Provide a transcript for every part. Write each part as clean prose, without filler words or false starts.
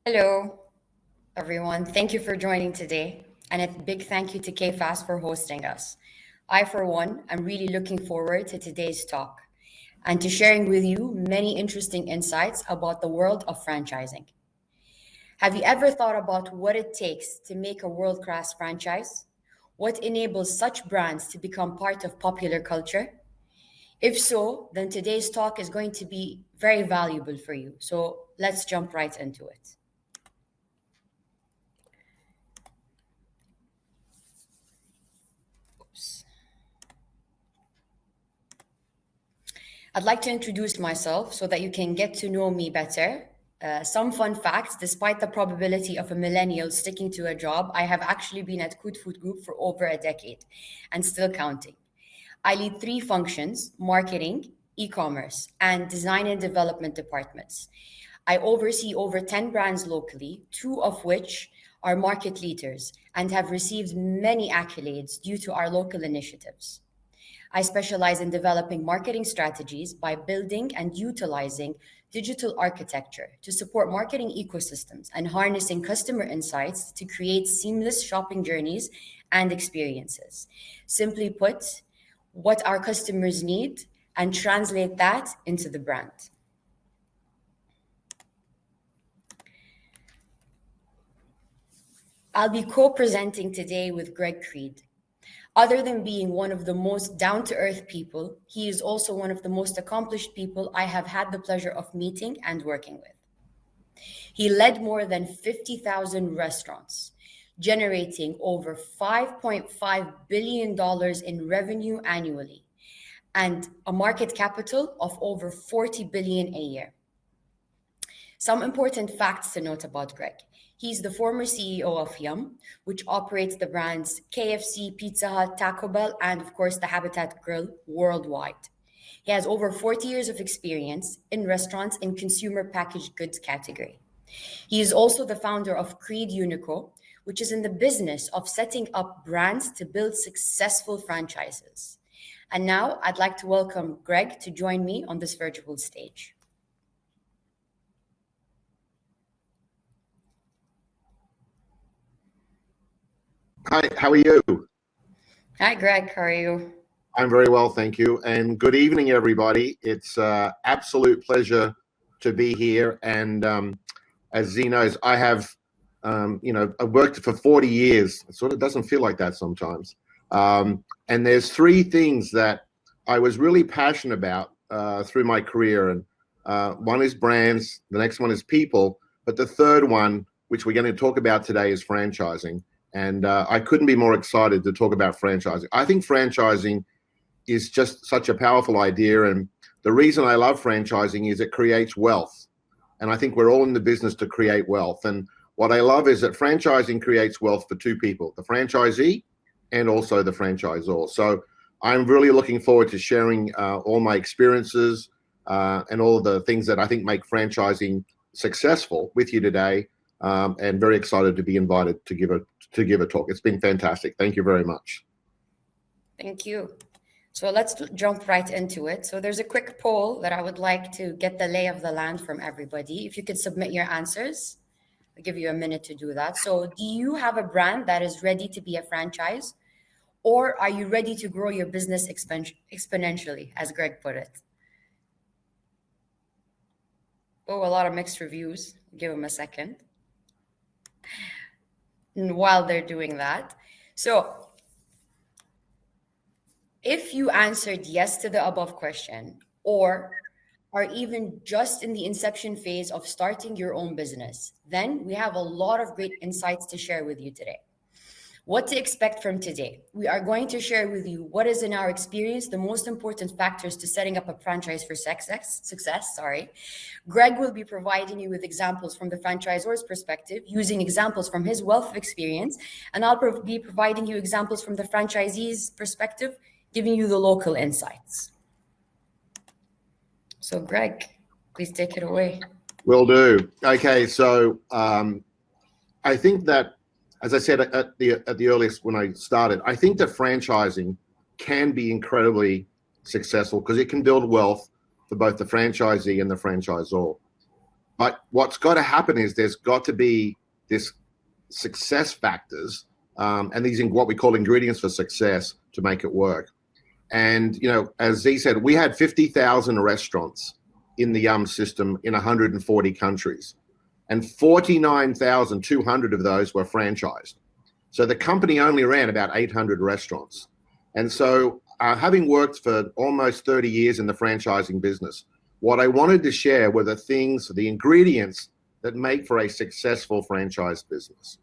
Hello, everyone. Thank you for joining today. And a big thank you to KFAS for hosting us. I, for one, am really looking forward to today's talk and to sharing with you many interesting insights about the world of franchising. Have you ever thought about what it takes to make a world-class franchise? What enables such brands to become part of popular culture? If so, then today's talk is going to be very valuable for you. So let's jump right into it. Oops. I'd like to introduce myself so that you can get to know me better. Some fun facts: despite the probability of a millennial sticking to a job, I have actually been at Good Food Group for over a decade and still counting. I lead three functions: marketing, e-commerce, and design and development departments. I oversee over 10 brands locally, two of which are market leaders and have received many accolades due to our local initiatives. I specialize in developing marketing strategies by building and utilizing digital architecture to support marketing ecosystems and harnessing customer insights to create seamless shopping journeys and experiences. Simply put, what our customers need and translate that into the brand. I'll be co-presenting today with Greg Creed. Other than being one of the most down-to-earth people, he is also one of the most accomplished people I have had the pleasure of meeting and working with. He led more than 50,000 restaurants, generating over $5.5 billion in revenue annually and a market capital of over 40 billion a year. Some important facts to note about Greg. He's the former CEO of Yum, which operates the brands KFC, Pizza Hut, Taco Bell, and of course the Habitat Grill worldwide. He has over 40 years of experience in restaurants in consumer packaged goods category. He is also the founder of Creed Unico, which is in the business of setting up brands to build successful franchises. And now I'd like to welcome Greg to join me on this virtual stage. Hi, how are you? Hi, Greg. How are you? I'm very well, thank you. And good evening, everybody. It's an absolute pleasure to be here. And as Z knows, I have, I've worked for 40 years. It sort of doesn't feel like that sometimes. And there's three things that I was really passionate about through my career. And one is brands, the next one is people, but the third one, which we're going to talk about today, is franchising. And I couldn't be more excited to talk about franchising. I think franchising is just such a powerful idea. And the reason I love franchising is it creates wealth. And I think we're all in the business to create wealth. And what I love is that franchising creates wealth for two people, the franchisee and also the franchisor. So I'm really looking forward to sharing all my experiences and all of the things that I think make franchising successful with you today. And very excited to be invited to give a talk. It's been fantastic. Thank you very much. Thank you. So let's jump right into it. So there's a quick poll that I would like to get the lay of the land from everybody. If you could submit your answers, I'll give you a minute to do that. So do you have a brand that is ready to be a franchise, or are you ready to grow your business exponentially, as Greg put it? Oh, a lot of mixed reviews. Give them a second. And while they're doing that, so if you answered yes to the above question, or are even just in the inception phase of starting your own business, then we have a lot of great insights to share with you today. What to expect from today. We are going to share with you what is in our experience the most important factors to setting up a franchise for success. Greg will be providing you with examples from the franchisor's perspective, using examples from his wealth of experience, and I'll be providing you examples from the franchisee's perspective, giving you the local insights. So Greg, please take it away. Will do. Okay, so I think that, as I said at the earliest when I started, I think that franchising can be incredibly successful because it can build wealth for both the franchisee and the franchisor. But what's got to happen is there's got to be this success factors, and these are what we call ingredients for success to make it work. And, as Z said, we had 50,000 restaurants in the Yum system in 140 countries, and 49,200 of those were franchised. So the company only ran about 800 restaurants. And so having worked for almost 30 years in the franchising business, what I wanted to share were the ingredients that make for a successful franchise business.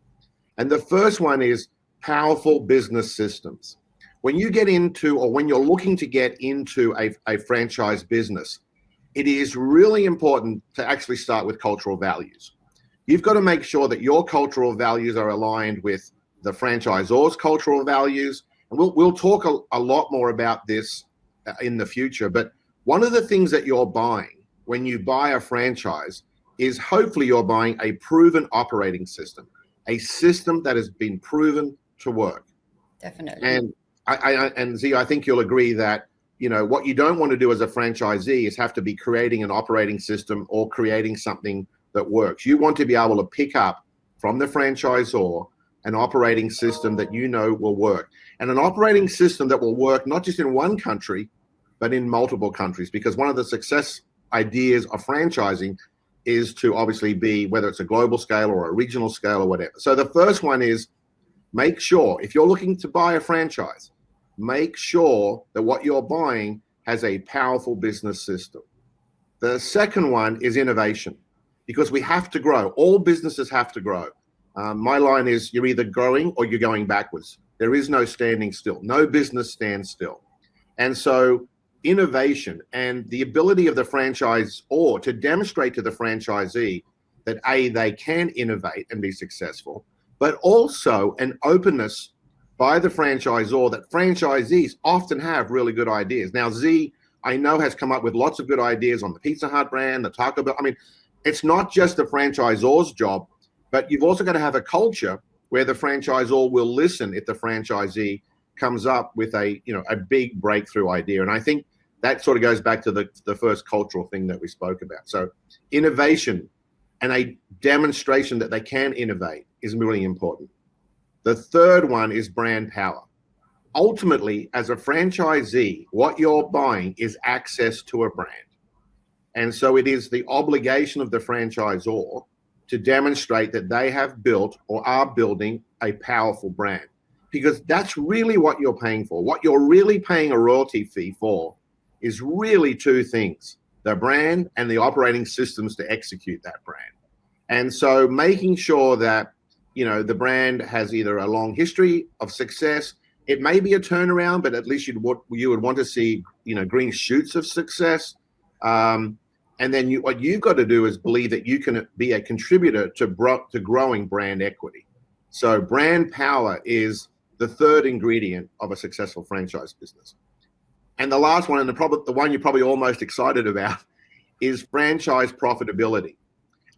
And the first one is powerful business systems. When you get into, or when you're looking to get into a franchise business, it is really important to actually start with cultural values. You've got to make sure that your cultural values are aligned with the franchisor's cultural values. And we'll talk a lot more about this in the future. But one of the things that you're buying when you buy a franchise is hopefully you're buying a proven operating system, a system that has been proven to work. Definitely. And and Z, I think you'll agree that, what you don't want to do as a franchisee is have to be creating an operating system or creating something that works. You want to be able to pick up from the franchisor an operating system that will work, and an operating system that will work not just in one country, but in multiple countries. Because one of the success ideas of franchising is to obviously be, whether it's a global scale or a regional scale or whatever. So the first one is, make sure, if you're looking to buy a franchise, make sure that what you're buying has a powerful business system. The second one is innovation, because we have to grow. All businesses have to grow. My line is, you're either growing or you're going backwards. There is no standing still. No business stands still. And so innovation and the ability of the franchisor to demonstrate to the franchisee that they can innovate and be successful, but also an openness by the franchisor that franchisees often have really good ideas. Now, Z, I know, has come up with lots of good ideas on the Pizza Hut brand, the Taco Bell. I mean, it's not just the franchisor's job, but you've also got to have a culture where the franchisor will listen if the franchisee comes up with a big breakthrough idea. And I think that sort of goes back to the first cultural thing that we spoke about. So innovation and a demonstration that they can innovate is really important. The third one is brand power. Ultimately, as a franchisee, what you're buying is access to a brand. And so it is the obligation of the franchisor to demonstrate that they have built or are building a powerful brand, because that's really what you're paying for. What you're really paying a royalty fee for is really two things: the brand and the operating systems to execute that brand. And so making sure that the brand has either a long history of success, it may be a turnaround, but at least you would want to see green shoots of success. And then what you've got to do is believe that you can be a contributor to growing brand equity. So brand power is the third ingredient of a successful franchise business. And the last one, and the one you're probably all most excited about, is franchise profitability.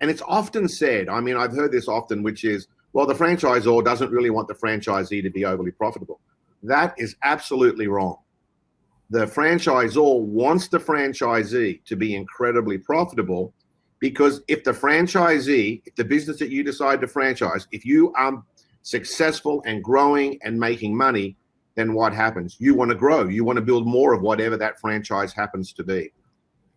And it's often said, I've heard this often, which is, well, the franchisor doesn't really want the franchisee to be overly profitable. That is absolutely wrong. The franchisor wants the franchisee to be incredibly profitable, because if the business that you decide to franchise, if you are successful and growing and making money, then what happens? You want to grow. You want to build more of whatever that franchise happens to be.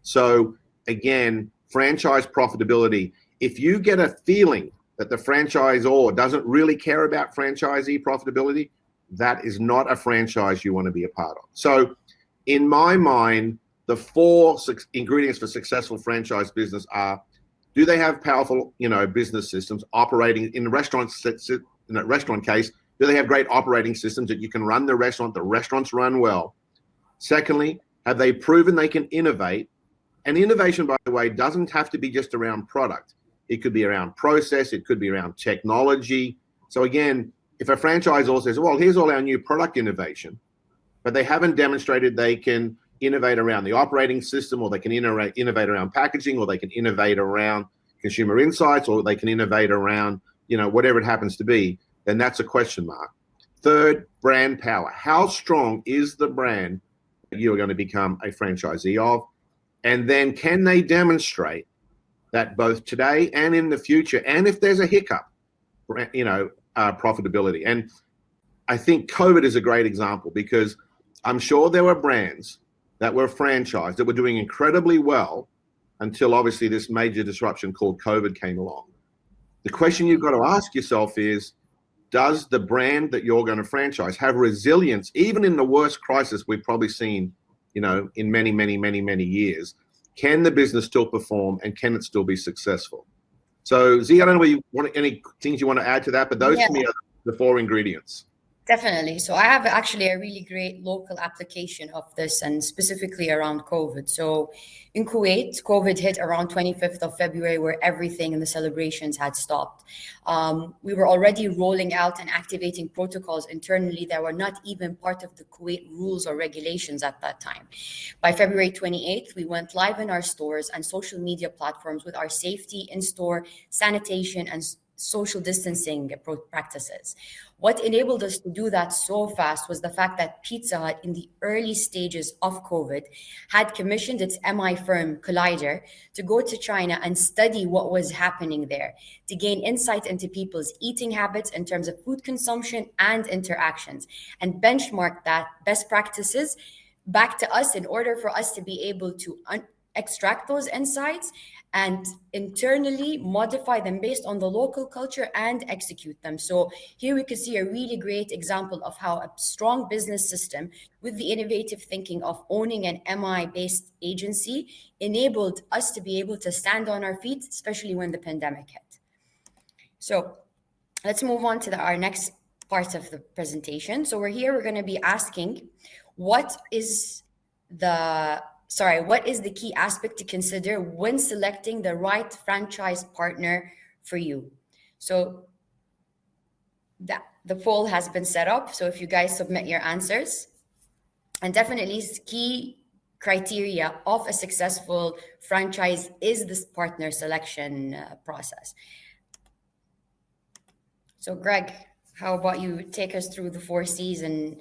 So again, franchise profitability. If you get a feeling that the franchisor doesn't really care about franchisee profitability, that is not a franchise you want to be a part of. So in my mind, the four ingredients for successful franchise business are: do they have powerful, business systems operating in the restaurants? In that restaurant case, do they have great operating systems that you can run the restaurants run well? Secondly, have they proven they can innovate? And innovation, by the way, doesn't have to be just around product. It could be around process. It could be around technology. So again, if a franchisor says, well, here's all our new product innovation, but they haven't demonstrated they can innovate around the operating system, or they can innovate around packaging, or they can innovate around consumer insights, or they can innovate around, whatever it happens to be, then that's a question mark. Third, brand power. How strong is the brand that you're going to become a franchisee of? And then can they demonstrate that both today and in the future, and if there's a hiccup, profitability. And I think COVID is a great example, because I'm sure there were brands that were franchised that were doing incredibly well until obviously this major disruption called COVID came along. The question you've got to ask yourself is, does the brand that you're going to franchise have resilience, even in the worst crisis we've probably seen, in many, many, many, many years? Can the business still perform, and can it still be successful? So, Z, I don't know any things you want to add to that, but those to me are the 4 ingredients. Definitely. So I have actually a really great local application of this, and specifically around COVID. So in Kuwait, COVID hit around 25th of February, where everything in the celebrations had stopped. We were already rolling out and activating protocols internally that were not even part of the Kuwait rules or regulations at that time. By February 28th, we went live in our stores and social media platforms with our safety in-store, sanitation, and social distancing practices. What enabled us to do that so fast was the fact that Pizza Hut, in the early stages of COVID, had commissioned its MI firm, Collider, to go to China and study what was happening there, to gain insight into people's eating habits in terms of food consumption and interactions, and benchmark that best practices back to us in order for us to be able to extract those insights and internally modify them based on the local culture and execute them. So here we could see a really great example of how a strong business system with the innovative thinking of owning an MI-based agency enabled us to be able to stand on our feet, especially when the pandemic hit. So let's move on to our next part of the presentation. So we're going to be asking, what is the key aspect to consider when selecting the right franchise partner for you? So the poll has been set up. So if you guys submit your answers, and definitely key criteria of a successful franchise is this partner selection process. So Greg, how about you take us through the 4 C's and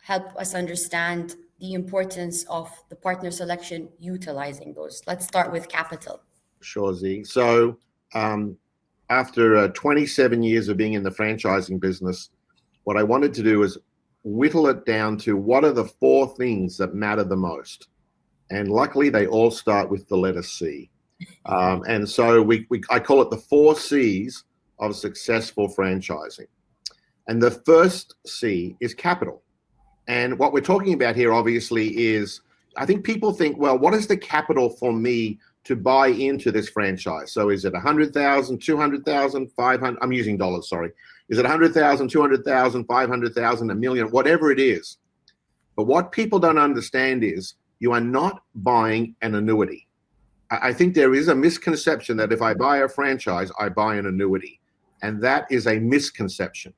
help us understand the importance of the partner selection, utilizing those? Let's start with capital. Sure, Z. So after 27 years of being in the franchising business, what I wanted to do is whittle it down to what are the 4 things that matter the most. And luckily, they all start with the letter C. And so I call it the 4 C's of successful franchising. And the first C is capital. And what we're talking about here, obviously, is I think people think, well, what is the capital for me to buy into this franchise? So is it 100,000, 200,000, 500? I'm using dollars, sorry. Is it 100,000, 200,000, 500,000, a million, whatever it is? But what people don't understand is you are not buying an annuity. I think there is a misconception that if I buy a franchise, I buy an annuity. And that is a misconception.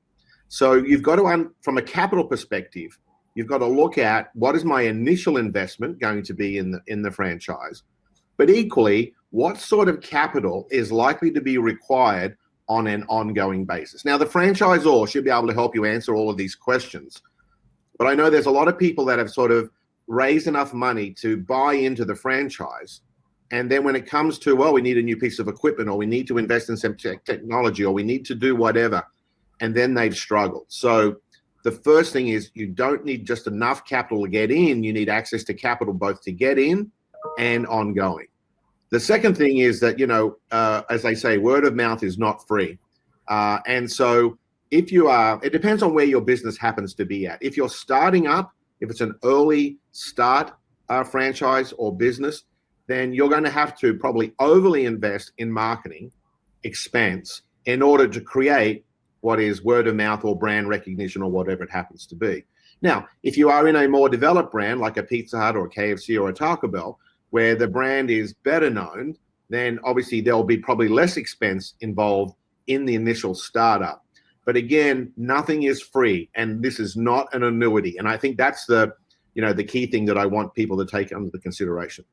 So you've got to, from a capital perspective, you've got to look at what is my initial investment going to be in the franchise, but equally, what sort of capital is likely to be required on an ongoing basis? Now, the franchisor should be able to help you answer all of these questions, but I know there's a lot of people that have sort of raised enough money to buy into the franchise, and then when it comes to, well, we need a new piece of equipment, or we need to invest in some technology, or we need to do whatever, and then they've struggled. So the first thing is you don't need just enough capital to get in. You need access to capital both to get in and ongoing. The second thing is that, as they say, word of mouth is not free. And so if you are, it depends on where your business happens to be at. If you're starting up, if it's an early start franchise or business, then you're going to have to probably overly invest in marketing expense in order to create what is word of mouth or brand recognition or whatever it happens to be. Now, if you are in a more developed brand like a Pizza Hut or a KFC or a Taco Bell, where the brand is better known, then obviously there'll be probably less expense involved in the initial startup. But again, nothing is free, and this is not an annuity. And I think that's the key thing that I want people to take under the consideration.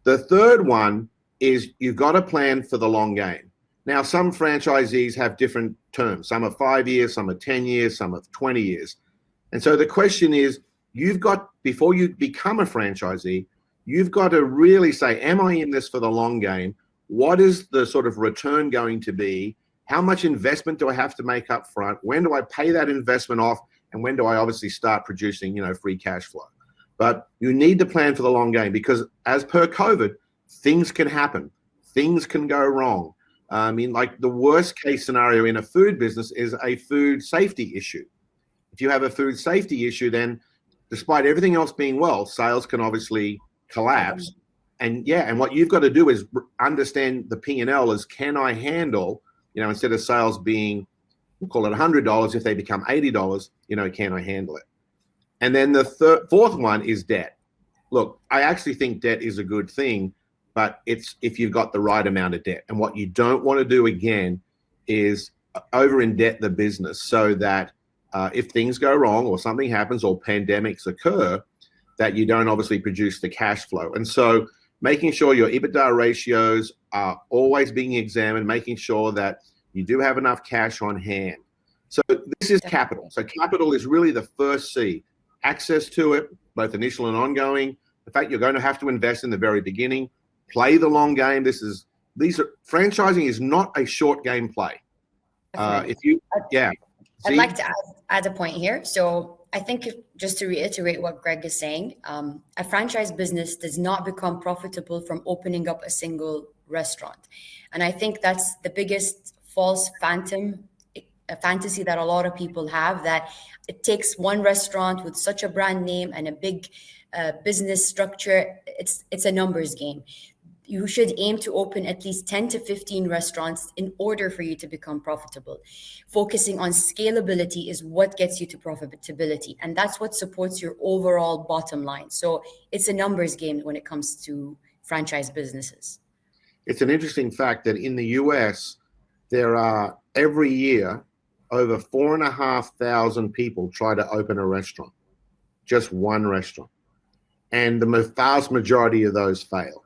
The third one is you've got to plan for the long game. Now, some franchisees have different terms. Some are 5 years, some are 10 years, some are 20 years. And so the question is, before you become a franchisee, you've got to really say, am I in this for the long game? what is the sort of return going to be? How much investment do I have to make up front? When do I pay that investment off? And when do I obviously start producing, free cash flow? But you need to plan for the long game, because as per COVID, things can happen. Things can go wrong. Like the worst case scenario in a food business is a food safety issue. If you have a food safety issue, then despite everything else being well, sales can obviously collapse. And what you've got to do is understand the P&L is, can I handle, instead of sales being, we'll call it $100, if they become $80, can I handle it? And then the fourth one is debt. Look, I actually think debt is a good thing, but it's if you've got the right amount of debt. And what you don't want to do again is over indebt the business, so that if things go wrong or something happens or pandemics occur, that you don't obviously produce the cash flow. And so making sure your EBITDA ratios are always being examined, making sure that you do have enough cash on hand. So this is capital. So capital is really the first C. Access to it, both initial and ongoing. The fact you're going to have to invest in the very beginning. Play the long game. Franchising is not a short game play. I'd like to add a point here. So I think just to reiterate what Greg is saying, a franchise business does not become profitable from opening up a single restaurant. And I think that's the biggest false fantasy that a lot of people have, that it takes one restaurant with such a brand name and a big business structure. It's a numbers game. You should aim to open at least 10 to 15 restaurants in order for you to become profitable. Focusing on scalability is what gets you to profitability, and that's what supports your overall bottom line. So it's a numbers game when it comes to franchise businesses. It's an interesting fact that in the US, there are every year over 4,500 people try to open a restaurant, just one restaurant. And the vast majority of those fail.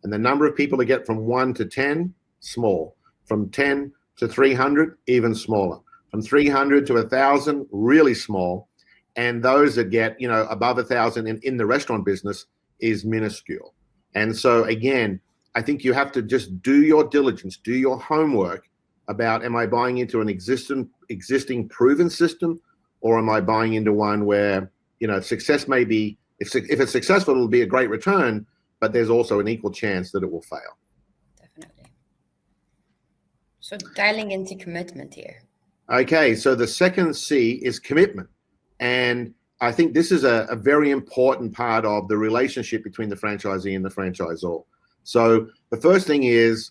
And the number of people that get from 1 to 10, small. From 10 to 300, even smaller. From 300 to 1,000, really small. And those that get, above 1,000 in the restaurant business is minuscule. And so again, I think you have to just do your diligence, do your homework about, am I buying into an existing proven system, or am I buying into one where, success may be, if it's successful, it'll be a great return, but there's also an equal chance that it will fail. Definitely. So dialing into commitment here. Okay, so the second C is commitment. And I think this is a very important part of the relationship between the franchisee and the franchisor. So the first thing is,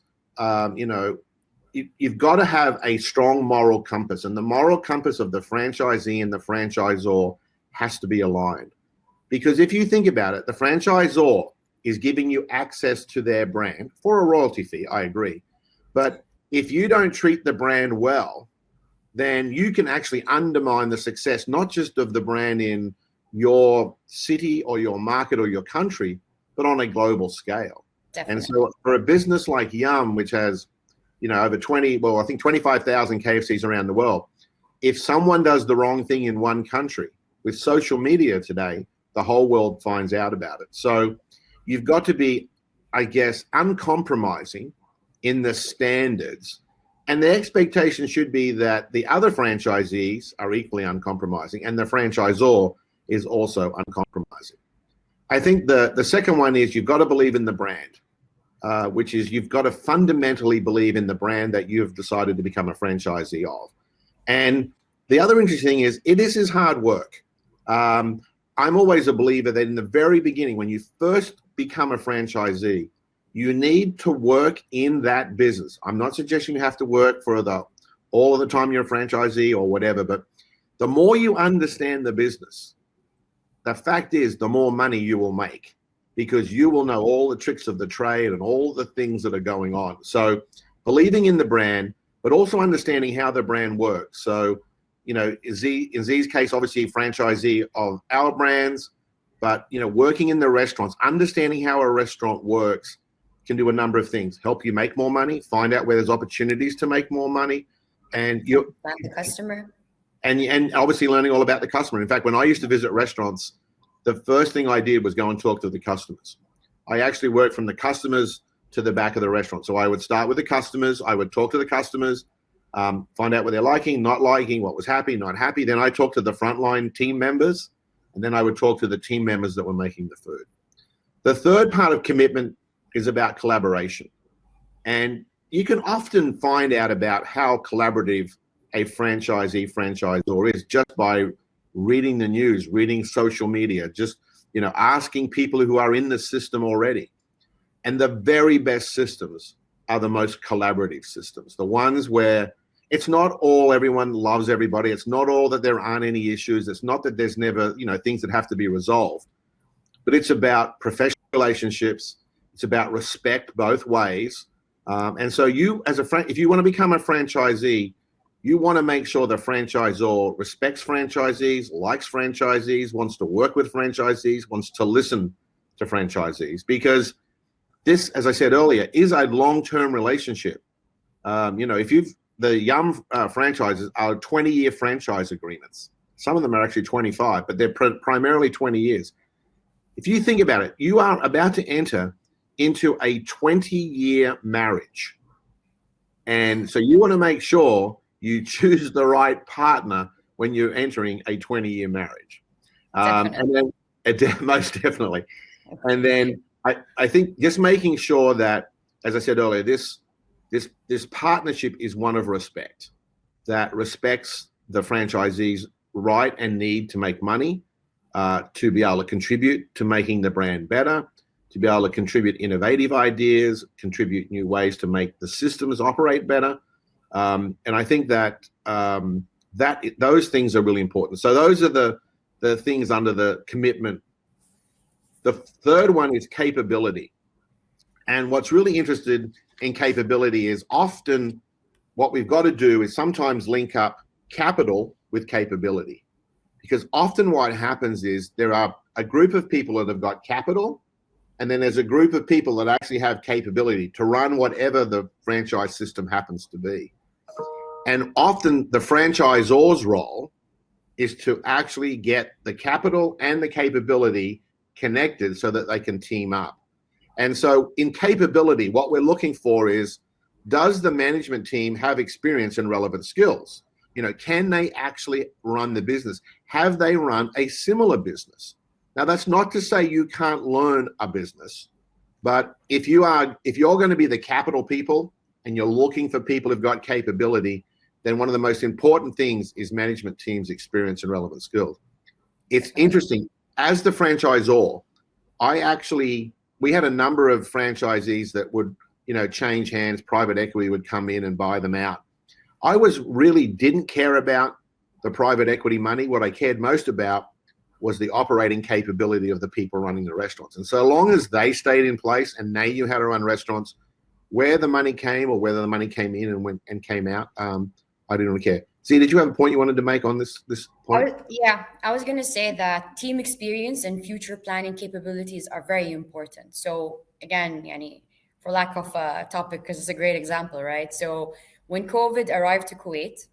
you've got to have a strong moral compass, and the moral compass of the franchisee and the franchisor has to be aligned. Because if you think about it, the franchisor is giving you access to their brand for a royalty fee, I agree. But if you don't treat the brand well, then you can actually undermine the success, not just of the brand in your city or your market or your country, but on a global scale. Definitely. And so for a business like Yum, which has, over 25,000 KFCs around the world, if someone does the wrong thing in one country, with social media today, the whole world finds out about it. So you've got to be, I guess, uncompromising in the standards. And the expectation should be that the other franchisees are equally uncompromising, and the franchisor is also uncompromising. I think the second one is you've got to believe in the brand, which is you've got to fundamentally believe in the brand that you've decided to become a franchisee of. And the other interesting thing is this is hard work. I'm always a believer that in the very beginning, when you first become a franchisee, you need to work in that business. I'm not suggesting you have to work for all of the time you're a franchisee or whatever, but the more you understand the business, the fact is the more money you will make, because you will know all the tricks of the trade and all the things that are going on. So believing in the brand, but also understanding how the brand works. So, in Z's case, obviously franchisee of our brands, but, working in the restaurants, understanding how a restaurant works can do a number of things. Help you make more money, find out where there's opportunities to make more money, and the customer. And obviously learning all about the customer. In fact, when I used to visit restaurants, the first thing I did was go and talk to the customers. I actually worked from the customer's to the back of the restaurant. So I would start with the customers. I would talk to the customers, find out what they're liking, not liking, what was happy, not happy. Then I talk to the frontline team members, and then I would talk to the team members that were making the food. The third part of commitment is about collaboration. And you can often find out about how collaborative a franchisor is just by reading the news, reading social media, just, asking people who are in the system already. And the very best systems are the most collaborative systems, the ones where it's not all everyone loves everybody. It's not all that there aren't any issues. It's not that there's never, things that have to be resolved. But it's about professional relationships. It's about respect both ways. And so you, if you want to become a franchisee, you want to make sure the franchisor respects franchisees, likes franchisees, wants to work with franchisees, wants to listen to franchisees, because this, as I said earlier, is a long-term relationship. The Yum franchises are 20-year franchise agreements. Some of them are actually 25, but they're primarily 20 years. If you think about it, you are about to enter into a 20-year marriage. And so you want to make sure you choose the right partner when you're entering a 20-year marriage. And then most definitely. And then I think just making sure that, as I said earlier, this partnership is one of respect, that respects the franchisee's right and need to make money, to be able to contribute to making the brand better, to be able to contribute innovative ideas, contribute new ways to make the systems operate better. And I think that those things are really important. So those are the things under the commitment. The third one is capability. And what's really interested in capability is often what we've got to do is sometimes link up capital with capability. Because often what happens is there are a group of people that have got capital, and then there's a group of people that actually have capability to run whatever the franchise system happens to be. And often the franchisor's role is to actually get the capital and the capability connected so that they can team up. And so in capability, what we're looking for is, does the management team have experience and relevant skills? Can they actually run the business? Have they run a similar business? Now, that's not to say you can't learn a business, but if you're going to be the capital people and you're looking for people who've got capability, then one of the most important things is management team's experience and relevant skills. It's interesting, as the franchisor, we had a number of franchisees that would, change hands, private equity would come in and buy them out. I didn't care about the private equity money. What I cared most about was the operating capability of the people running the restaurants. And so long as they stayed in place and they knew how to run restaurants, where the money came or whether the money came in and came out, I didn't really care. See, did you have a point you wanted to make on this point? I was going to say that team experience and future planning capabilities are very important. So again, Yani, for lack of a topic, because it's a great example, right? So when COVID arrived to Kuwait,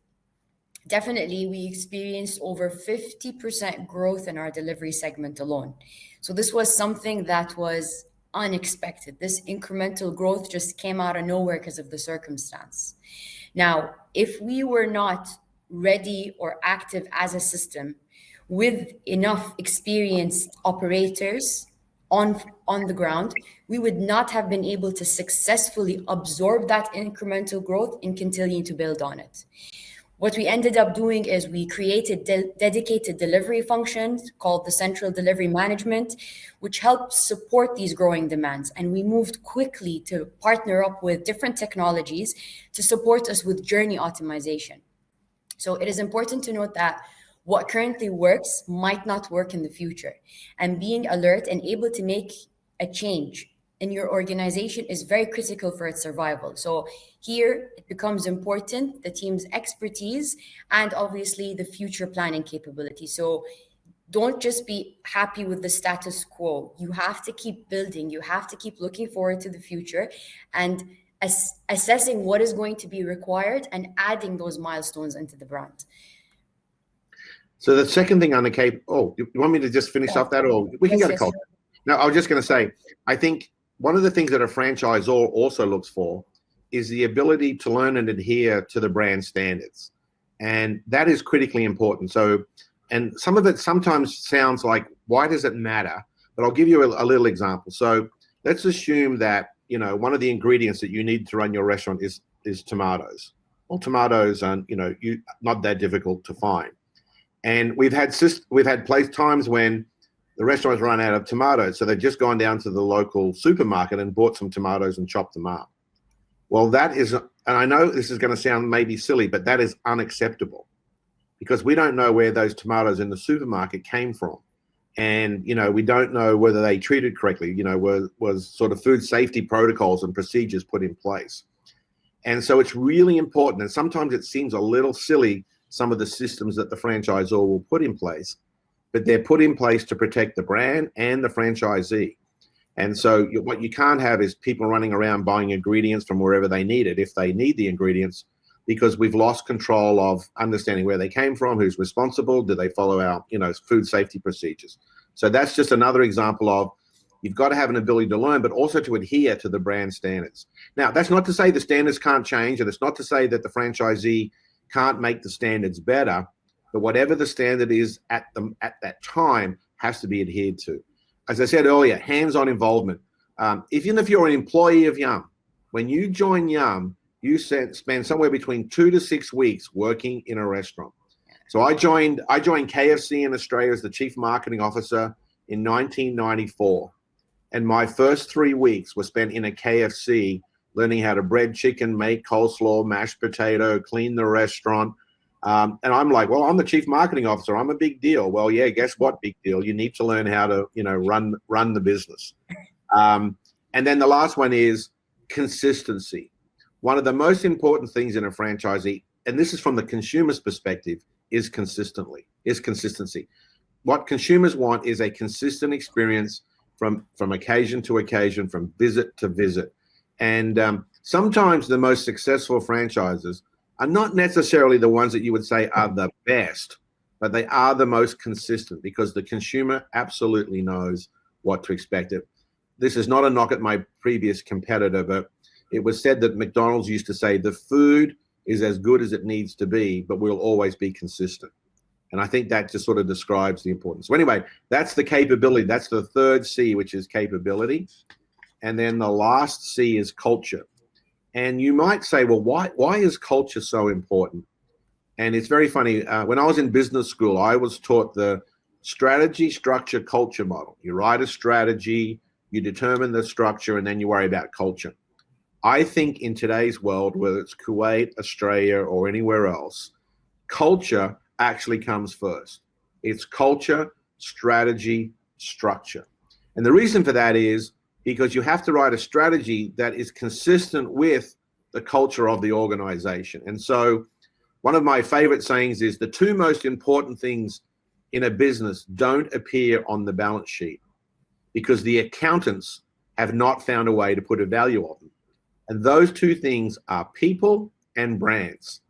definitely we experienced over 50% growth in our delivery segment alone. So this was something that was unexpected. This incremental growth just came out of nowhere because of the circumstance. Now, if we were not ready or active as a system with enough experienced operators on the ground, we would not have been able to successfully absorb that incremental growth and continue to build on it. What we ended up doing is we created dedicated delivery functions called the Central Delivery Management, which helps support these growing demands. And we moved quickly to partner up with different technologies to support us with journey optimization. So it is important to note that what currently works might not work in the future. And being alert and able to make a change in your organization is very critical for its survival. So here it becomes important, the team's expertise and obviously the future planning capability. So don't just be happy with the status quo. You have to keep building. You have to keep looking forward to the future and assessing what is going to be required and adding those milestones into the brand. So the second thing on the you want me to just finish off that, or we can go to culture? No, I was just going to say, I think one of the things that a franchisor also looks for is the ability to learn and adhere to the brand standards. And that is critically important. So, and some of it sometimes sounds like, why does it matter? But I'll give you a little example. So let's assume that, you know, one of the ingredients that you need to run your restaurant is tomatoes. Well, tomatoes are, you know, not that difficult to find. And we've had times when the restaurants run out of tomatoes. So they've just gone down to the local supermarket and bought some tomatoes and chopped them up. Well, that is, and I know this is going to sound maybe silly, but that is unacceptable because we don't know where those tomatoes in the supermarket came from. And, you know, we don't know whether they treated correctly, you know, was sort of food safety protocols and procedures put in place. And so it's really important. And sometimes it seems a little silly, some of the systems that the franchisor will put in place, but they're put in place to protect the brand and the franchisee. And so what you can't have is people running around buying ingredients from wherever they need it, if they need the ingredients, because we've lost control of understanding where they came from, who's responsible, do they follow our, you know, food safety procedures. So that's just another example of you've got to have an ability to learn, but also to adhere to the brand standards. Now, that's not to say the standards can't change, and it's not to say that the franchisee can't make the standards better, but whatever the standard is at that time has to be adhered to. As I said earlier, hands-on involvement. Even if you're an employee of Yum, when you join Yum, you spend somewhere between 2 to 6 weeks working in a restaurant. So I joined KFC in Australia as the chief marketing officer in 1994. And my first 3 weeks were spent in a KFC learning how to bread chicken, make coleslaw, mashed potato, clean the restaurant. And I'm like, well, I'm the chief marketing officer. I'm a big deal. Well, yeah, guess what? Big deal. You need to learn how to, you know, run the business. And then the last one is consistency. One of the most important things in a franchisee, and this is from the consumer's perspective, is consistency. What consumers want is a consistent experience from occasion to occasion, from visit to visit. And sometimes the most successful franchises are not necessarily the ones that you would say are the best, but they are the most consistent because the consumer absolutely knows what to expect. This is not a knock at my previous competitor, but it was said that McDonald's used to say the food is as good as it needs to be, but we'll always be consistent. And I think that just sort of describes the importance. So anyway, that's the capability. That's the third C, which is capability. And then the last C is culture. And you might say, well, why is culture so important? And it's very funny. When I was in business school, I was taught the strategy, structure, culture model. You write a strategy, you determine the structure, and then you worry about culture. I think in today's world, whether it's Kuwait, Australia, or anywhere else, culture actually comes first. It's culture, strategy, structure. And the reason for that is because you have to write a strategy that is consistent with the culture of the organization. And so one of my favorite sayings is the two most important things in a business don't appear on the balance sheet because the accountants have not found a way to put a value on them. And those two things are people and brands.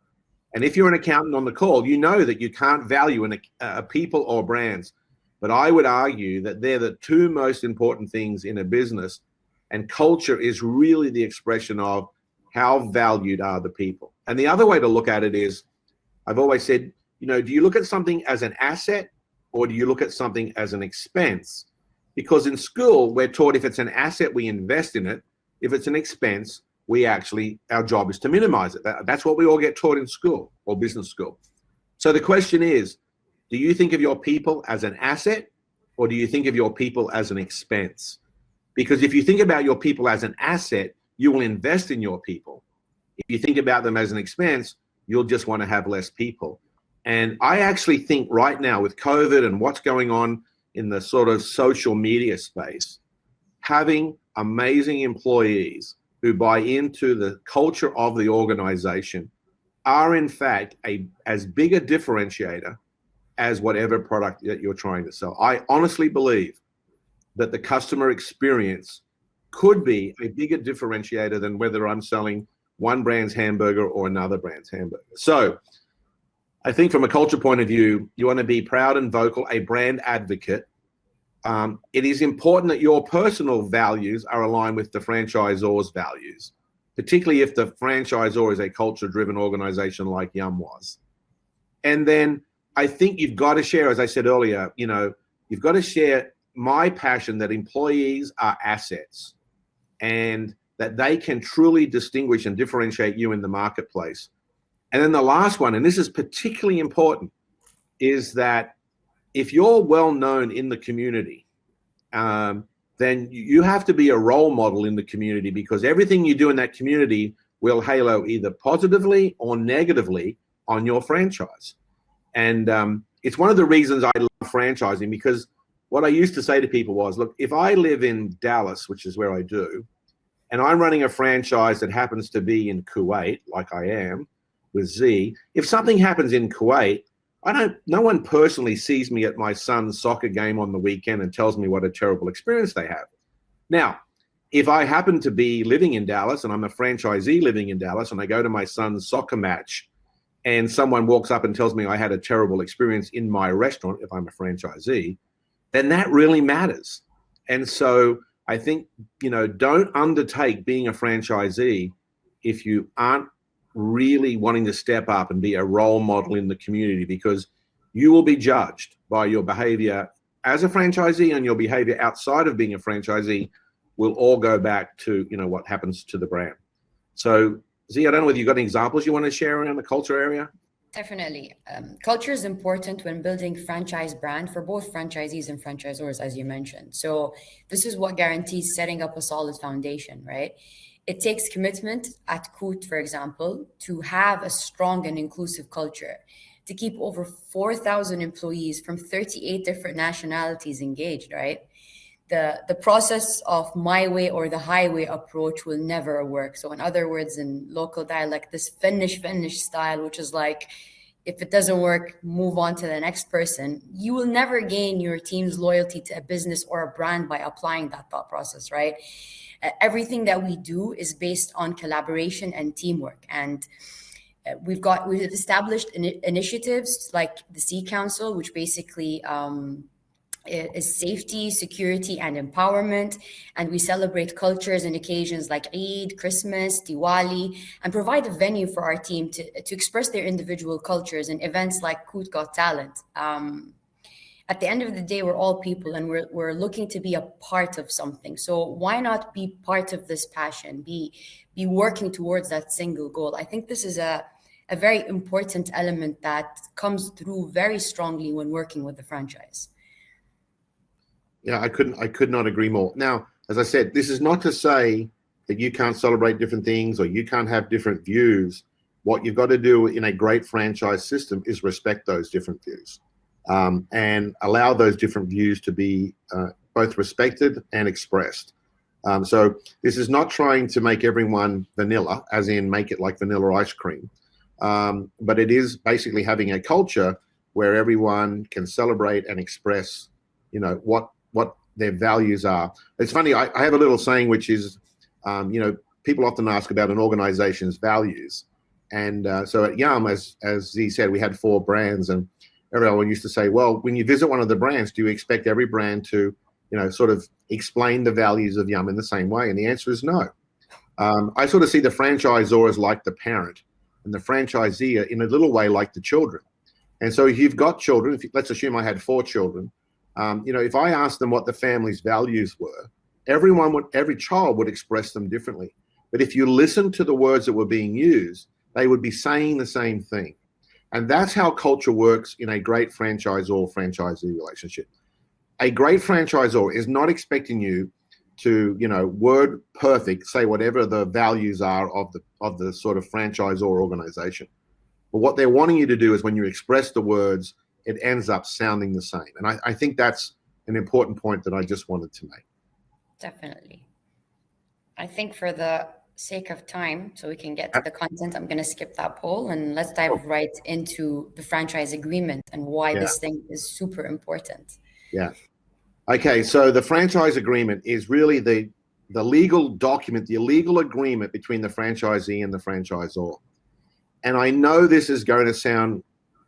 And if you're an accountant on the call, you know that you can't value a people or brands. But I would argue that they're the two most important things in a business. And culture is really the expression of how valued are the people. And the other way to look at it is, I've always said, you know, do you look at something as an asset or do you look at something as an expense? Because in school, we're taught if it's an asset, we invest in it. If it's an expense, our job is to minimize it. That's what we all get taught in school or business school. So the question is, do you think of your people as an asset or do you think of your people as an expense? Because if you think about your people as an asset, you will invest in your people. If you think about them as an expense, you'll just want to have less people. And I actually think right now with COVID and what's going on in the sort of social media space, having amazing employees who buy into the culture of the organization are in fact as big a differentiator as whatever product that you're trying to sell. I honestly believe that the customer experience could be a bigger differentiator than whether I'm selling one brand's hamburger or another brand's hamburger. So I think from a culture point of view, you want to be proud and vocal, a brand advocate, it is important that your personal values are aligned with the franchisor's values, particularly if the franchisor is a culture-driven organization like Yum was. And then I think you've got to share, as I said earlier, you've got to share my passion that employees are assets and that they can truly distinguish and differentiate you in the marketplace. And then the last one, and this is particularly important, is that if you're well known in the community, then you have to be a role model in the community, because everything you do in that community will halo either positively or negatively on your franchise. And it's one of the reasons I love franchising, because what I used to say to people was, look, if I live in Dallas, which is where I do, and I'm running a franchise that happens to be in Kuwait, like I am with Z, if something happens in Kuwait, no one personally sees me at my son's soccer game on the weekend and tells me what a terrible experience they have. Now, if I happen to be living in Dallas and I'm a franchisee living in Dallas and I go to my son's soccer match and someone walks up and tells me I had a terrible experience in my restaurant, if I'm a franchisee, then that really matters. And so I think, don't undertake being a franchisee if you aren't really wanting to step up and be a role model in the community, because you will be judged by your behavior as a franchisee, and your behavior outside of being a franchisee will all go back to, what happens to the brand. So Z, I don't know whether you've got any examples you want to share around the culture area? Definitely. Culture is important when building franchise brand for both franchisees and franchisors, as you mentioned. So this is what guarantees setting up a solid foundation, right? It takes commitment at Coot, for example, to have a strong and inclusive culture, to keep over 4,000 employees from 38 different nationalities engaged, right? The process of my way or the highway approach will never work. So in other words, in local dialect, this Finnish style, which is like, if it doesn't work, move on to the next person. You will never gain your team's loyalty to a business or a brand by applying that thought process, right? Everything that we do is based on collaboration and teamwork. And we've established initiatives like the Sea Council, which basically is safety, security, and empowerment. And we celebrate cultures and occasions like Eid, Christmas, Diwali, and provide a venue for our team to express their individual cultures in events like Coot Got Talent. At the end of the day, we're all people, and we're looking to be a part of something. So why not be part of this passion, be working towards that single goal? I think this is a very important element that comes through very strongly when working with the franchise. Yeah, I could not agree more. Now, as I said, this is not to say that you can't celebrate different things or you can't have different views. What you've got to do in a great franchise system is respect those different views, and allow those different views to be both respected and expressed. So this is not trying to make everyone vanilla, as in make it like vanilla ice cream, but it is basically having a culture where everyone can celebrate and express, what their values are. It's funny, I have a little saying, which is, people often ask about an organization's values. And so at Yum, as Z said, we had 4 brands, and everyone used to say, well, when you visit one of the brands, do you expect every brand to, sort of explain the values of Yum in the same way? And the answer is no. I sort of see the franchisor as like the parent, and the franchisee in a little way like the children. And so if you've got children, let's assume I had 4 children, if I asked them what the family's values were, every child would express them differently. But if you listen to the words that were being used, they would be saying the same thing. And that's how culture works in a great franchisor-franchisee relationship. A great franchisor is not expecting you to, word perfect, say whatever the values are of the sort of franchisor organization. But what they're wanting you to do is, when you express the words, it ends up sounding the same. And I think that's an important point that I just wanted to make. Definitely. I think for the sake of time, so we can get to the content, I'm going to skip that poll and let's dive right into the franchise agreement and why this thing is super important. Yeah. Okay, so the franchise agreement is really the legal document, the legal agreement between the franchisee and the franchisor. And I know this is going to sound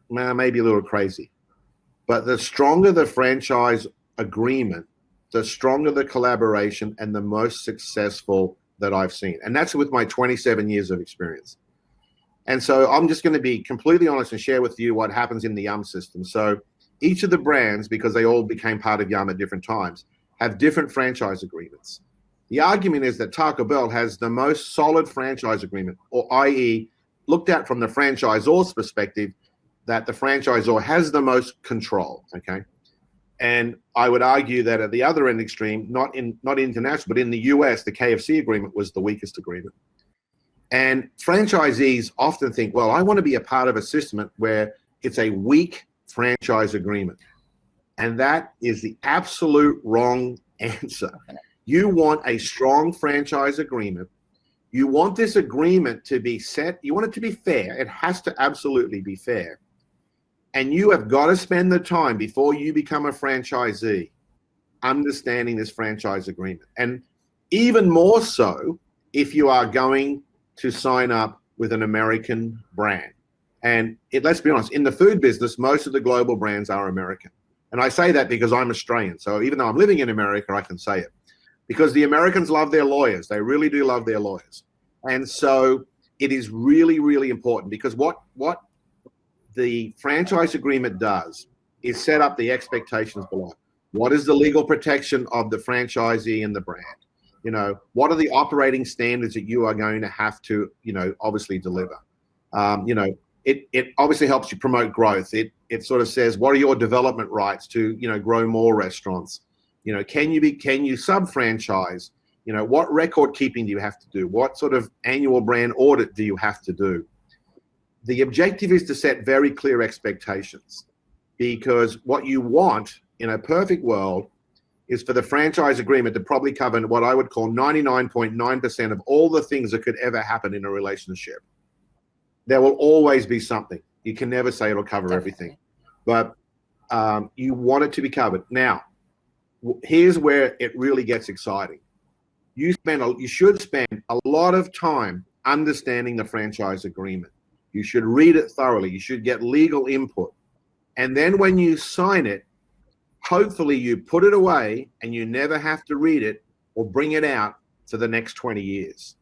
maybe a little crazy, but the stronger the franchise agreement, the stronger the collaboration and the most successful that I've seen. And that's with my 27 years of experience. And so I'm just going to be completely honest and share with you what happens in the Yum system. So each of the brands, because they all became part of Yum at different times, have different franchise agreements. The argument is that Taco Bell has the most solid franchise agreement, or i.e., looked at from the franchisor's perspective, that the franchisor has the most control, okay? And I would argue that at the other end extreme, not international, but in the US, the KFC agreement was the weakest agreement. And franchisees often think, well, I want to be a part of a system where it's a weak franchise agreement. And that is the absolute wrong answer. You want a strong franchise agreement. You want this agreement to be set. You want it to be fair. It has to absolutely be fair. And you have got to spend the time before you become a franchisee understanding this franchise agreement. And even more so if you are going to sign up with an American brand. And let's be honest, in the food business, most of the global brands are American. And I say that because I'm Australian. So even though I'm living in America, I can say it. Because the Americans love their lawyers. They really do love their lawyers. And so it is really, really important, because what the franchise agreement does is set up the expectations below. What is the legal protection of the franchisee and the brand? You know, what are the operating standards that you are going to have to, obviously deliver? It obviously helps you promote growth. It sort of says, what are your development rights to, grow more restaurants? Can you sub-franchise? What record keeping do you have to do? What sort of annual brand audit do you have to do? The objective is to set very clear expectations, because what you want in a perfect world is for the franchise agreement to probably cover what I would call 99.9% of all the things that could ever happen in a relationship. There will always be something. You can never say it'll cover everything, but you want it to be covered. Now, here's where it really gets exciting. You should spend a lot of time understanding the franchise agreement. You should read it thoroughly. You should get legal input. And then when you sign it, hopefully you put it away and you never have to read it or bring it out for the next 20 years.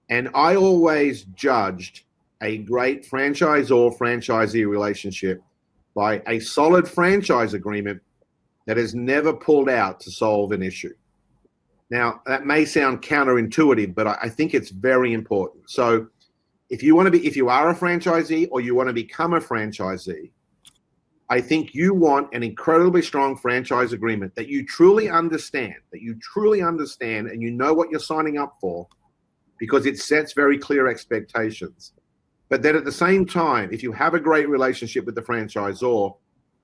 And I always judged a great franchisor-franchisee relationship by a solid franchise agreement that is never pulled out to solve an issue. Now, that may sound counterintuitive, but I think it's very important. So if you are a franchisee or you want to become a franchisee, I think you want an incredibly strong franchise agreement that you truly understand, and you know what you're signing up for, because it sets very clear expectations. But then at the same time, if you have a great relationship with the franchisor,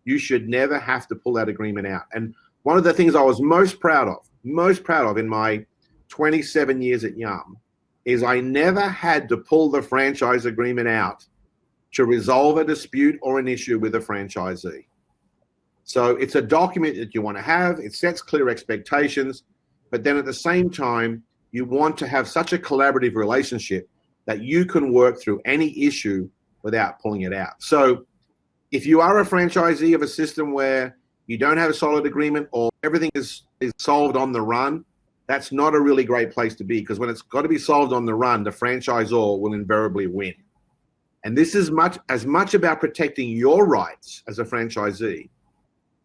you should never have to pull that agreement out. And one of the things I was most proud of in my 27 years at Yum is I never had to pull the franchise agreement out to resolve a dispute or an issue with a franchisee. So it's a document that you want to have. It sets clear expectations, but then at the same time, you want to have such a collaborative relationship that you can work through any issue without pulling it out. So if you are a franchisee of a system where you don't have a solid agreement or everything is solved on the run, that's not a really great place to be, because when it's got to be solved on the run, the franchisor will invariably win. And this is as much about protecting your rights as a franchisee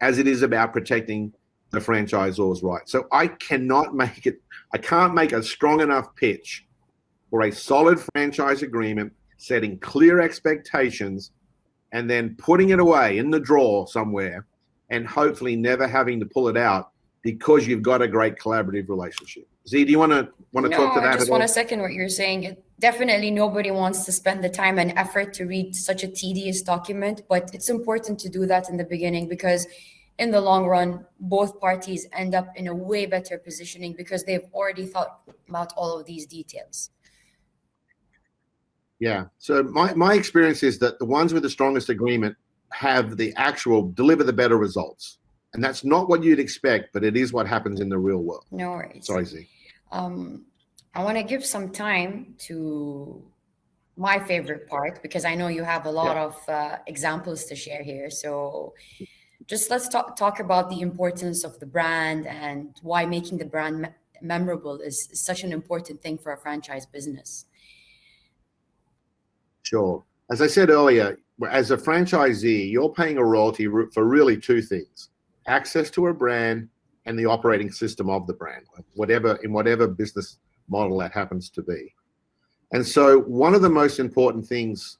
as it is about protecting the franchisor's rights. So I can't make a strong enough pitch for a solid franchise agreement, setting clear expectations, and then putting it away in the drawer somewhere and hopefully never having to pull it out because you've got a great collaborative relationship. Z, do you want to talk to that? I just want to second what you're saying. Definitely nobody wants to spend the time and effort to read such a tedious document, but it's important to do that in the beginning, because in the long run, both parties end up in a way better positioning because they've already thought about all of these details. Yeah. So my experience is that the ones with the strongest agreement have deliver the better results. And that's not what you'd expect, but it is what happens in the real world. No worries. Sorry, Z. I want to give some time to my favorite part, because I know you have a lot of examples to share here. So Just let's talk about the importance of the brand and why making the brand memorable is such an important thing for a franchise business. Sure. As I said earlier, as a franchisee, you're paying a royalty for really two things: access to a brand and the operating system of the brand, whatever business model that happens to be. And so one of the most important things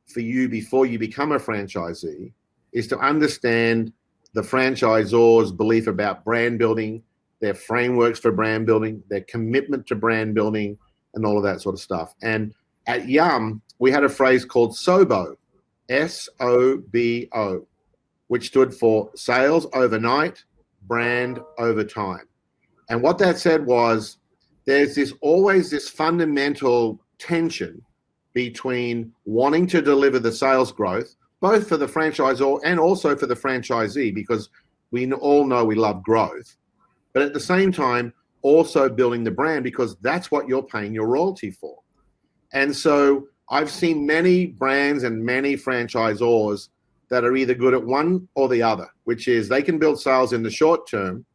for you before you become a franchisee is to understand the franchisor's belief about brand building, their frameworks for brand building, their commitment to brand building, and all of that sort of stuff. And at Yum, we had a phrase called SOBO, SOBO, which stood for sales overnight, brand over time. And what that said was there's always this fundamental tension between wanting to deliver the sales growth, both for the franchisor and also for the franchisee, because we all know we love growth, but at the same time, also building the brand, because that's what you're paying your royalty for. And so I've seen many brands and many franchisors that are either good at one or the other, which is they can build sales in the short term,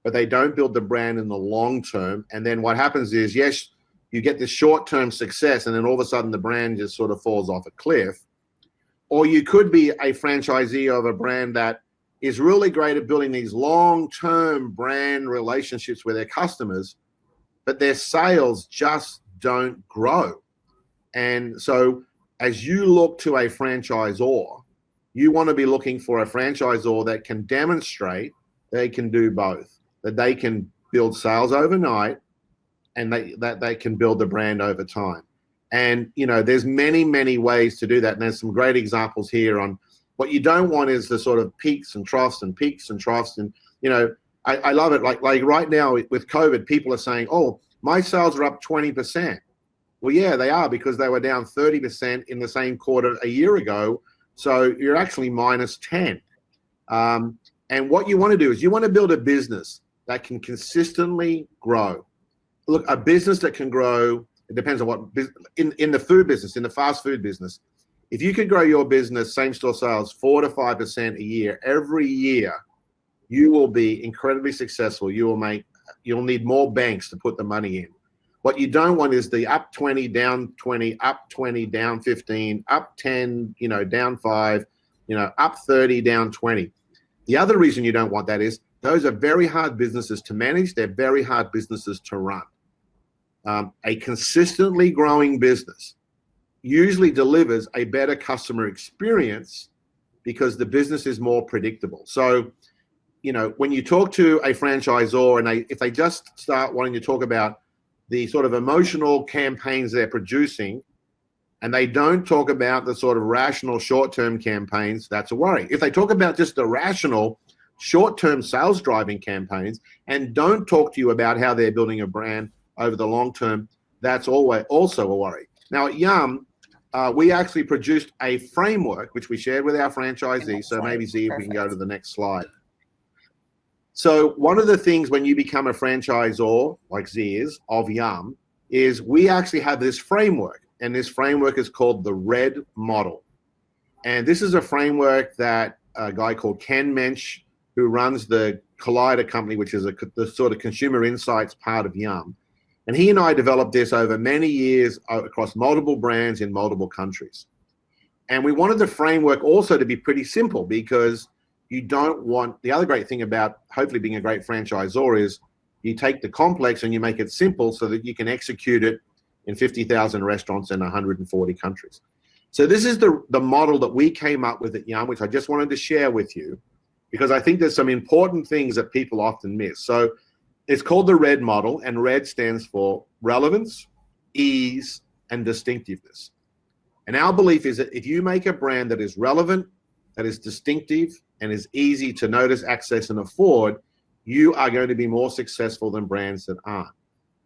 but they don't build the brand in the long term. And then what happens is, yes, you get this short-term success, and then all of a sudden the brand just sort of falls off a cliff. Or you could be a franchisee of a brand that is really great at building these long-term brand relationships with their customers, but their sales just don't grow. And so as you look to a franchisor, you want to be looking for a franchisor that can demonstrate they can do both, that they can build sales overnight and that they can build the brand over time. And, you know, there's many, many ways to do that. And there's some great examples here on what you don't want is the sort of peaks and troughs and peaks and troughs. And, you know, I love it. Like right now with COVID, people are saying, oh, my sales are up 20%. Well, yeah, they are, because they were down 30% in the same quarter a year ago. So you're actually minus 10. And what you want to do is you want to build a business that can consistently grow. Look, a business that can grow, it depends on what, in the food business, in the fast food business, if you could grow your business, same store sales, 4 to 5% a year, every year, you will be incredibly successful. You'll need more banks to put the money in. What you don't want is the up 20, down 20, up 20, down 15, up 10, you know, down 5, you know, up 30, down 20. The other reason you don't want that is those are very hard businesses to manage. They're very hard businesses to run. A consistently growing business usually delivers a better customer experience because the business is more predictable. So, you know, when you talk to a franchisor and if they just start wanting to talk about the sort of emotional campaigns they're producing, and they don't talk about the sort of rational short-term campaigns, that's a worry. If they talk about just the rational short-term sales driving campaigns and don't talk to you about how they're building a brand over the long term, that's always also a worry. Now at Yum, we actually produced a framework which we shared with our franchisees. So maybe Z, if we can go to the next slide. So one of the things when you become a franchisor, like Z is, of Yum, is we actually have this framework, and this framework is called the RED model. And this is a framework that a guy called Ken Mensch, who runs the Collider company, which is the sort of consumer insights part of Yum. And he and I developed this over many years across multiple brands in multiple countries. And we wanted the framework also to be pretty simple, because you don't want, the other great thing about hopefully being a great franchisor is you take the complex and you make it simple so that you can execute it in 50,000 restaurants in 140 countries. So this is the model that we came up with at Yum, which I just wanted to share with you, because I think there's some important things that people often miss. So it's called the RED model, and RED stands for relevance, ease, and distinctiveness. And our belief is that if you make a brand that is relevant, that is distinctive, and is easy to notice, access, and afford, you are going to be more successful than brands that aren't.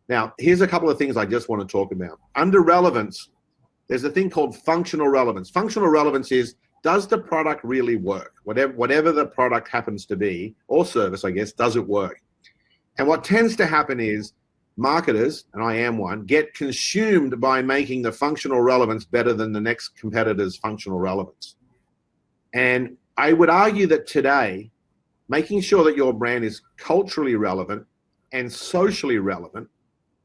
Now, here's a couple of things I just want to talk about. Under relevance, there's a thing called functional relevance. Functional relevance is, does the product really work? Whatever the product happens to be, or service, I guess, does it work? And what tends to happen is marketers, and I am one, get consumed by making the functional relevance better than the next competitor's functional relevance. And I would argue that today, making sure that your brand is culturally relevant and socially relevant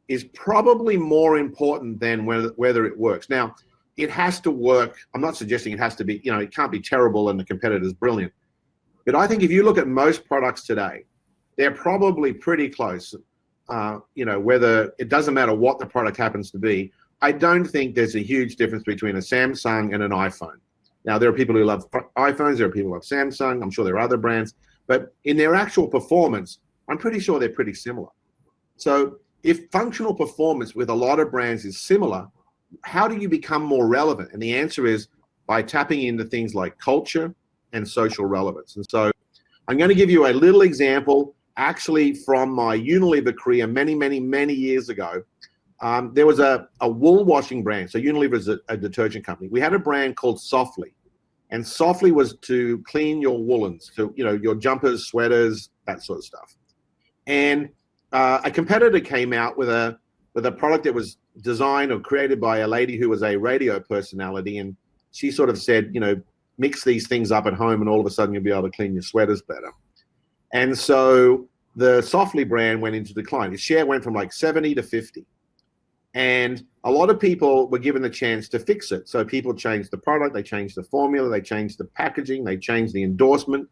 is probably more important than whether it works. Now, it has to work. I'm not suggesting it has to be, it can't be terrible and the competitor's brilliant. But I think if you look at most products today, they're probably pretty close. Whether it doesn't matter what the product happens to be, I don't think there's a huge difference between a Samsung and an iPhone. Now, there are people who love iPhones, there are people who love Samsung, I'm sure there are other brands, but in their actual performance, I'm pretty sure they're pretty similar. So if functional performance with a lot of brands is similar, how do you become more relevant? And the answer is by tapping into things like culture and social relevance. And so I'm going to give you a little example actually from my Unilever career many, many, many years ago. There was a wool washing brand. So Unilever is a detergent company. We had a brand called Softly. And Softly was to clean your woolens, to your jumpers, sweaters, that sort of stuff. And a competitor came out with a product that was designed or created by a lady who was a radio personality, and she sort of said, mix these things up at home, and all of a sudden you'll be able to clean your sweaters better. And so the Softly brand went into decline. Its share went from like 70 to 50. And a lot of people were given the chance to fix it. So people changed the product, they changed the formula, they changed the packaging, they changed the endorsement,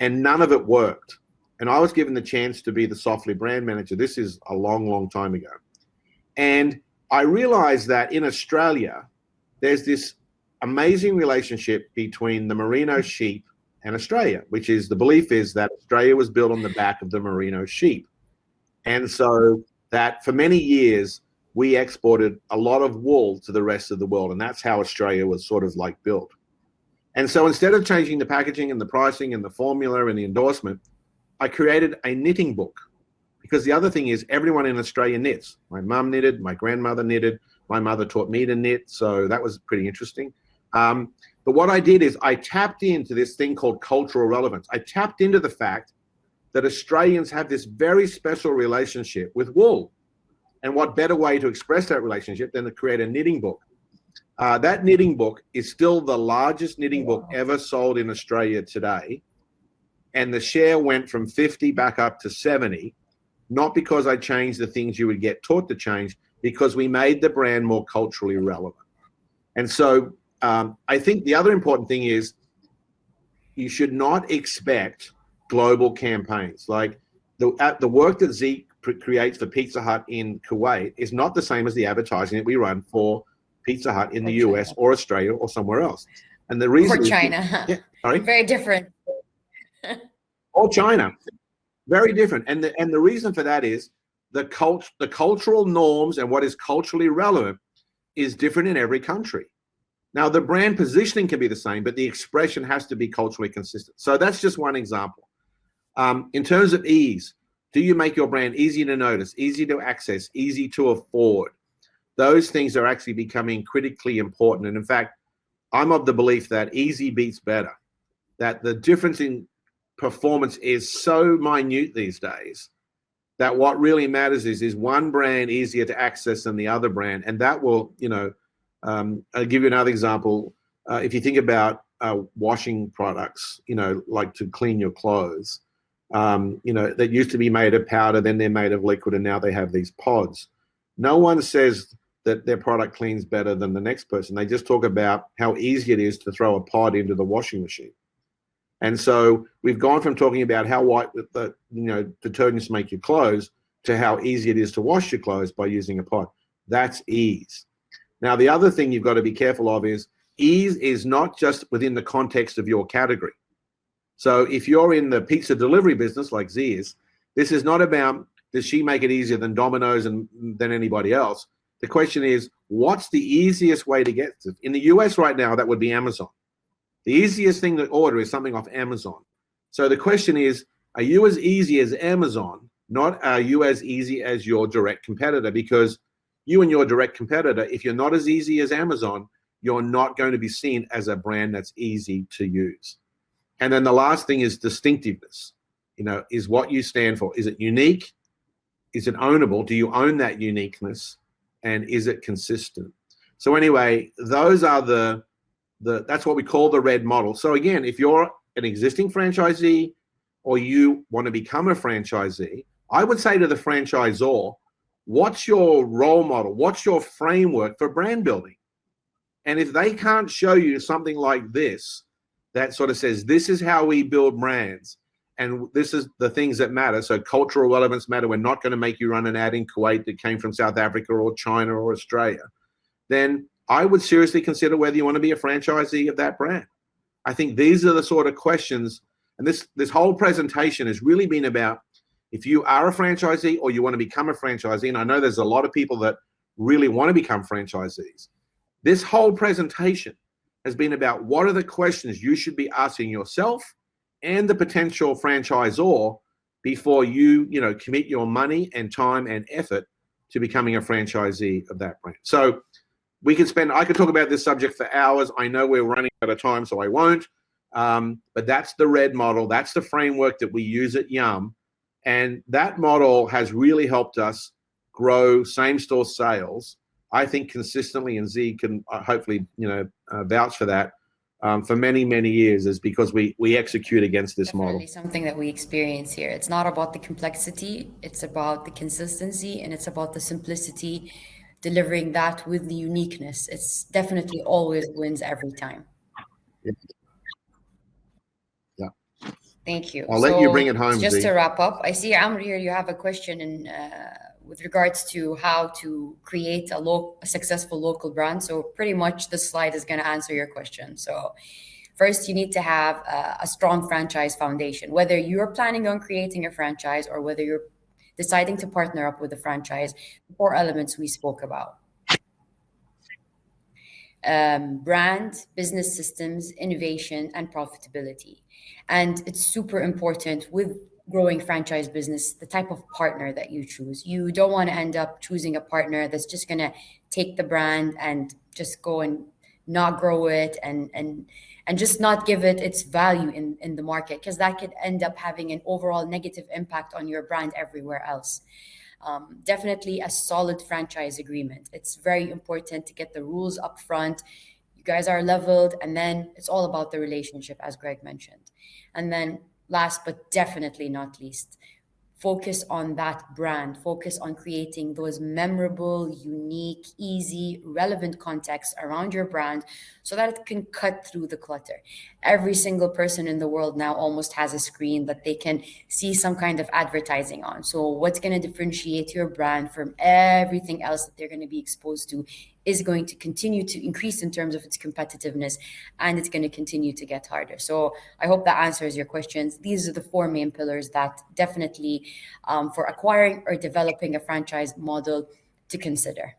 and none of it worked. And I was given the chance to be the Softly brand manager. This is a long, long time ago. And I realized that in Australia, there's this amazing relationship between the merino sheep and Australia, which is the belief is that Australia was built on the back of the merino sheep. And so that for many years, we exported a lot of wool to the rest of the world. And that's how Australia was sort of like built. And so instead of changing the packaging and the pricing and the formula and the endorsement, I created a knitting book. Because the other thing is everyone in Australia knits. My mum knitted, my grandmother knitted, my mother taught me to knit. So that was pretty interesting. But what I did is I tapped into this thing called cultural relevance. I tapped into the fact that Australians have this very special relationship with wool. And what better way to express that relationship than to create a knitting book? That knitting book is still the largest knitting book ever sold in Australia today. And the share went from 50 back up to 70, not because I changed the things you would get taught to change, because we made the brand more culturally relevant. And so I think the other important thing is you should not expect global campaigns. Like the work that Zeke creates for Pizza Hut in Kuwait is not the same as the advertising that we run for Pizza Hut in the US or Australia or somewhere else. And the reason for China, very different. Or China, very different. And the reason for that is the cultural norms and what is culturally relevant is different in every country. Now, the brand positioning can be the same, but the expression has to be culturally consistent. So that's just one example. In terms of ease, do you make your brand easy to notice, easy to access, easy to afford? Those things are actually becoming critically important. And in fact, I'm of the belief that easy beats better, that the difference in performance is so minute these days that what really matters is one brand easier to access than the other brand. And that will, I'll give you another example. If you think about washing products, like to clean your clothes, that used to be made of powder, then they're made of liquid, and now they have these pods. No one says that their product cleans better than the next person. They just talk about how easy it is to throw a pod into the washing machine. And so we've gone from talking about how white the detergents make your clothes to how easy it is to wash your clothes by using a pod. That's ease. Now, the other thing you've got to be careful of is ease is not just within the context of your category. So if you're in the pizza delivery business like Z is, this is not about does she make it easier than Domino's and than anybody else. The question is, what's the easiest way to get to? In the US right now, that would be Amazon. The easiest thing to order is something off Amazon. So the question is, are you as easy as Amazon? Not are you as easy as your direct competitor? Because you and your direct competitor, if you're not as easy as Amazon, you're not going to be seen as a brand that's easy to use. And then the last thing is distinctiveness. Is what you stand for. Is it unique? Is it ownable? Do you own that uniqueness? And is it consistent? So anyway, those are that's what we call the red model. So again, if you're an existing franchisee or you want to become a franchisee, I would say to the franchisor, what's your role model? What's your framework for brand building? And if they can't show you something like this, that sort of says, this is how we build brands, and this is the things that matter. So cultural relevance matter. We're not going to make you run an ad in Kuwait that came from South Africa or China or Australia. Then I would seriously consider whether you want to be a franchisee of that brand. I think these are the sort of questions, and this whole presentation has really been about if you are a franchisee or you want to become a franchisee, and I know there's a lot of people that really want to become franchisees. This whole presentation has been about what are the questions you should be asking yourself and the potential franchisor before you commit your money and time and effort to becoming a franchisee of that brand. So I could talk about this subject for hours. I know we're running out of time, so I won't. But that's the RED model. That's the framework that we use at Yum. And that model has really helped us grow same-store sales, I think, consistently, and Z can hopefully vouch for that, for many, many years, is because we execute against this model. Definitely something that we experience here. It's not about the complexity, it's about the consistency, and it's about the simplicity, delivering that with the uniqueness. It's definitely always wins every time. Yeah. Thank you. I'll let you bring it home, just Z. to wrap up, I see Amr here, you have a question with regards to how to create a successful local brand. So pretty much this slide is going to answer your question. So first, you need to have a strong franchise foundation, whether you're planning on creating a franchise or whether you're deciding to partner up with a franchise. The 4 elements we spoke about: brand, business systems, innovation, and profitability. And it's super important with growing franchise business, the type of partner that you choose. You don't want to end up choosing a partner that's just going to take the brand and just go and not grow it and just not give it its value in the market, because that could end up having an overall negative impact on your brand everywhere else. Definitely a solid franchise agreement. It's very important to get the rules up front. You guys are leveled, and then it's all about the relationship, as Greg mentioned. And then last but definitely not least, focus on that brand. Focus on creating those memorable, unique, easy, relevant contexts around your brand so that it can cut through the clutter. Every single person in the world now almost has a screen that they can see some kind of advertising on. So what's going to differentiate your brand from everything else that they're going to be exposed to is going to continue to increase in terms of its competitiveness, and it's going to continue to get harder. So I hope that answers your questions. These are the 4 main pillars that definitely for acquiring or developing a franchise model to consider.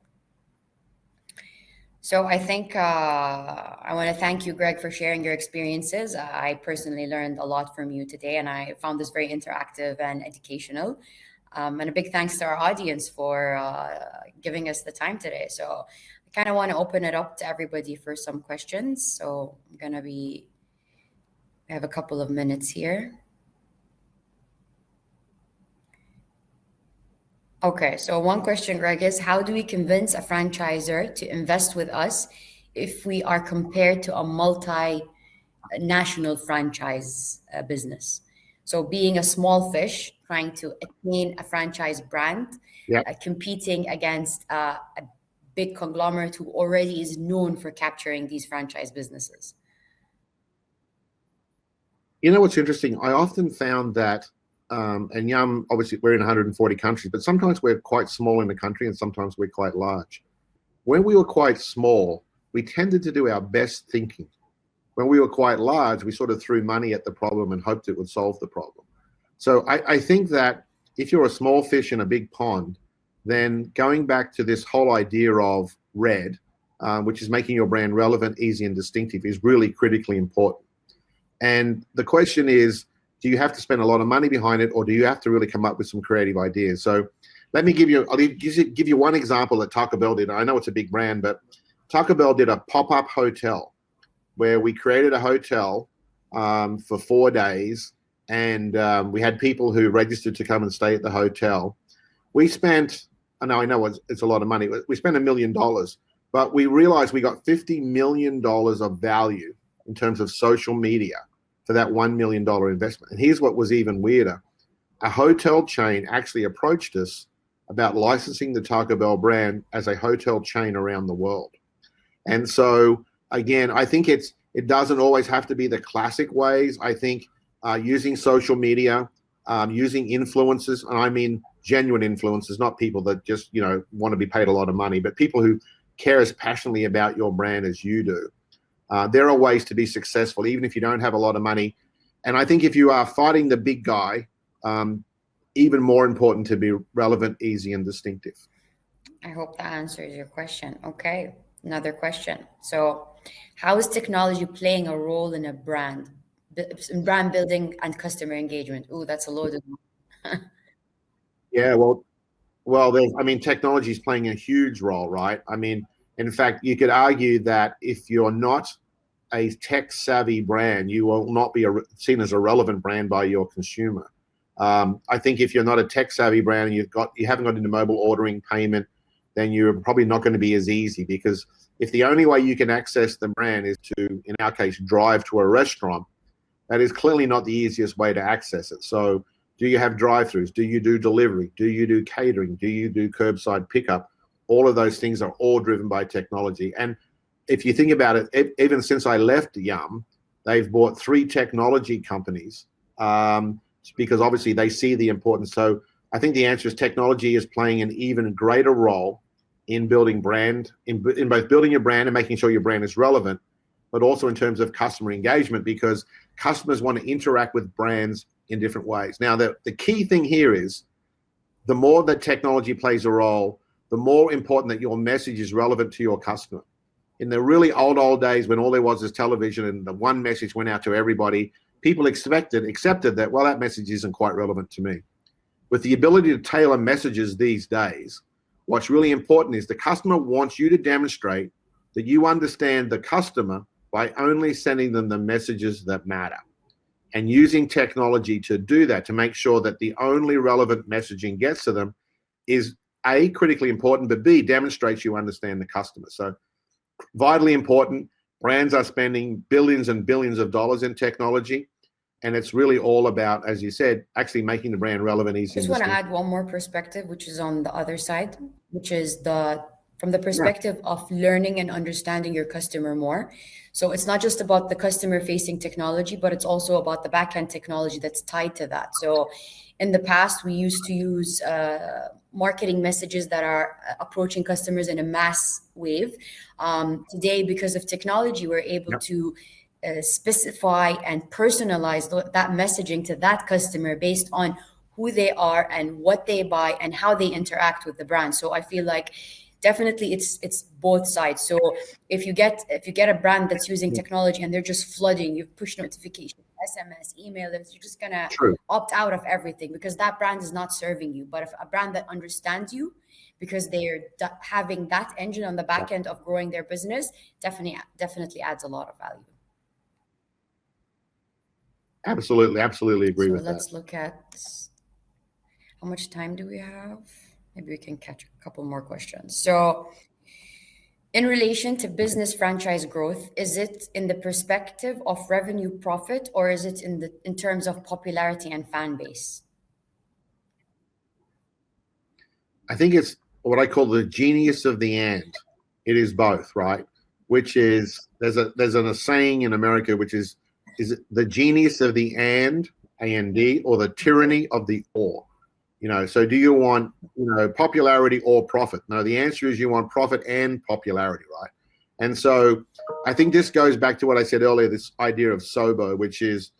So I think I want to thank you, Greg, for sharing your experiences. I personally learned a lot from you today, and I found this very interactive and educational. And a big thanks to our audience for giving us the time today. So I kind of want to open it up to everybody for some questions. So I have a couple of minutes here. Okay, so one question, Greg, is how do we convince a franchisor to invest with us if we are compared to a multinational franchise business? So being a small fish trying to attain a franchise brand, competing against a big conglomerate who already is known for capturing these franchise businesses. You know what's interesting? I often found that, and Yum, obviously we're in 140 countries, but sometimes we're quite small in the country and sometimes we're quite large. When we were quite small, we tended to do our best thinking. When we were quite large, we sort of threw money at the problem and hoped it would solve the problem. So I think that if you're a small fish in a big pond, then going back to this whole idea of RED, which is making your brand relevant, easy, and distinctive, is really critically important. And the question is, do you have to spend a lot of money behind it, or do you have to really come up with some creative ideas? So let me give you one example that Taco Bell did. I know it's a big brand, but Taco Bell did a pop-up hotel where we created a hotel for 4 days, and we had people who registered to come and stay at the hotel. We spent, I know it's a lot of money. We spent $1 million, but we realized we got $50 million of value in terms of social media for that $1 million investment. And here's what was even weirder. A hotel chain actually approached us about licensing the Taco Bell brand as a hotel chain around the world. And so, again, I think it doesn't always have to be the classic ways. I think using social media, using influencers, and I mean genuine influencers, not people that just, want to be paid a lot of money, but people who care as passionately about your brand as you do. There are ways to be successful, even if you don't have a lot of money. And I think if you are fighting the big guy, even more important to be relevant, easy, and distinctive. I hope that answers your question. Okay, another question. So, how is technology playing a role in in brand building and customer engagement? Oh, that's a loaded one. Yeah, technology is playing a huge role, right? I mean, in fact, you could argue that if you're not a tech-savvy brand, you will not be seen as a relevant brand by your consumer. I think if you're not a tech-savvy brand and you haven't got into mobile ordering payment, then you're probably not going to be as easy, because if the only way you can access the brand is to, in our case, drive to a restaurant, that is clearly not the easiest way to access it. So do you have drive-throughs? Do you do delivery? Do you do catering? Do you do curbside pickup? All of those things are all driven by technology. And if you think about it, even since I left Yum, they've bought 3 technology companies because obviously they see the importance. So I think the answer is technology is playing an even greater role in building brand, in both building your brand and making sure your brand is relevant, but also in terms of customer engagement, because customers want to interact with brands in different ways. Now, the key thing here is the more that technology plays a role, the more important that your message is relevant to your customer. In the really old days when all there was television and the one message went out to everybody, people accepted that, well, that message isn't quite relevant to me. With the ability to tailor messages these days, what's really important is the customer wants you to demonstrate that you understand the customer by only sending them the messages that matter, and using technology to do that, to make sure that the only relevant messaging gets to them is A, critically important, but B, demonstrates you understand the customer. So vitally important. Brands are spending billions and billions of dollars in technology, and it's really all about, as you said, actually making the brand relevant, easy. I just want to add one more perspective, which is on the other side, which is from the perspective of learning and understanding your customer more. So it's not just about the customer facing technology, but it's also about the back-end technology that's tied to that. So in the past, we used to use marketing messages that are approaching customers in a mass wave. Today, because of technology, we're able to specify and personalize that messaging to that customer based on who they are and what they buy and how they interact with the brand. So I feel like definitely it's both sides. So if you get a brand that's using technology and they're just flooding you push notifications, SMS, email, you're just gonna opt out of everything, because that brand is not serving you. But if a brand that understands you, because they're having that engine on the back end of growing their business, definitely adds a lot of value. Absolutely agree with that. Let's look at how much time do we have. Maybe we can catch a couple more questions. So in relation to business franchise growth, is it in the perspective of revenue profit, or is it in terms of popularity and fan base? I think it's what I call the genius of the and. It is both, right? Which is, there's a saying in America, which is it the genius of the and, A-N-D, or the tyranny of the or? So do you want, popularity or profit? No, the answer is you want profit and popularity, right? And so I think this goes back to what I said earlier, this idea of SOBO, which is